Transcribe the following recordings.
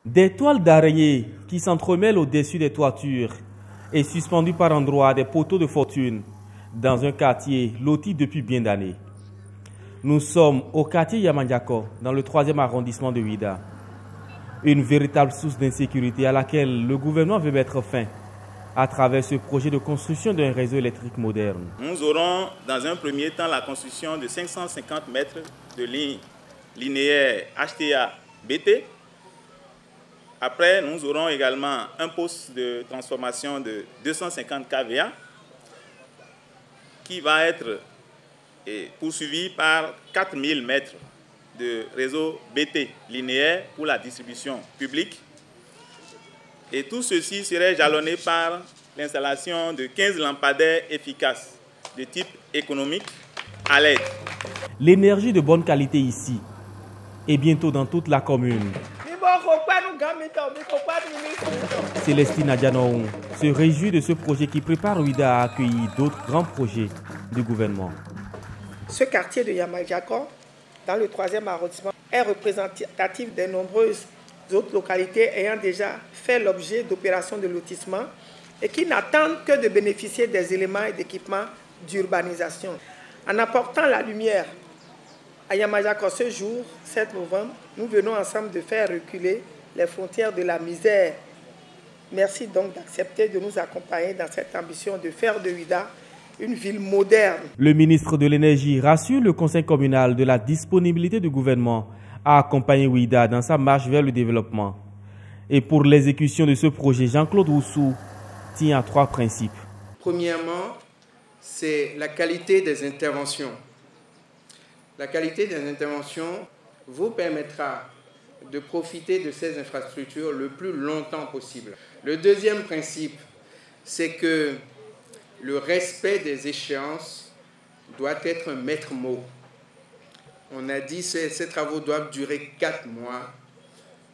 Des toiles d'araignée qui s'entremêlent au-dessus des toitures et suspendues par endroits à des poteaux de fortune dans un quartier loti depuis bien d'années. Nous sommes au quartier Yamandiako, dans le 3e arrondissement de Ouidah. Une véritable source d'insécurité à laquelle le gouvernement veut mettre fin à travers ce projet de construction d'un réseau électrique moderne. Nous aurons dans un premier temps la construction de 550 mètres de lignes linéaires HTA-BT. Après, nous aurons également un poste de transformation de 250 kVA qui va être poursuivi par 4000 mètres de réseau BT linéaire pour la distribution publique. Et tout ceci serait jalonné par l'installation de 15 lampadaires efficaces de type économique à LED. L'énergie de bonne qualité ici et bientôt dans toute la commune. Célestine Adjanoun se réjouit de ce projet qui prépare Ouidah à accueillir d'autres grands projets du gouvernement. Ce quartier de Yamandiako, dans le 3e arrondissement, est représentatif des nombreuses autres localités ayant déjà fait l'objet d'opérations de lotissement et qui n'attendent que de bénéficier des éléments et d'équipements d'urbanisation. En apportant la lumière à Yamandiako ce jour, 7 novembre, nous venons ensemble de faire reculer les frontières de la misère. Merci donc d'accepter de nous accompagner dans cette ambition de faire de Ouidah une ville moderne. Le ministre de l'Énergie rassure le conseil communal de la disponibilité du gouvernement à accompagner Ouidah dans sa marche vers le développement. Et pour l'exécution de ce projet, Jean-Claude Roussou tient à 3 principes. Premièrement, c'est la qualité des interventions. La qualité des interventions vous permettra de profiter de ces infrastructures le plus longtemps possible. Le deuxième principe, c'est que le respect des échéances doit être un maître mot. On a dit que ces travaux doivent durer 4 mois.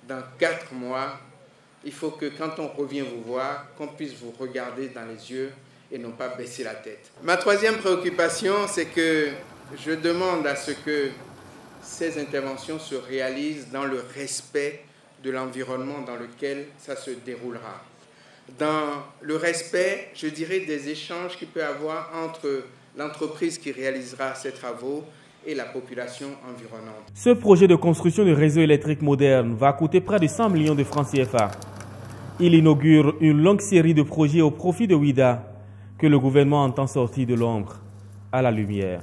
Dans 4 mois, il faut que quand on revient vous voir, qu'on puisse vous regarder dans les yeux et non pas baisser la tête. Ma troisième préoccupation, c'est que je demande à ce que ces interventions se réalisent dans le respect de l'environnement dans lequel ça se déroulera. Dans le respect, je dirais, des échanges qu'il peut y avoir entre l'entreprise qui réalisera ces travaux et la population environnante. Ce projet de construction de réseau électrique moderne va coûter près de 100 millions de francs CFA. Il inaugure une longue série de projets au profit de Ouidah que le gouvernement entend sortir de l'ombre à la lumière.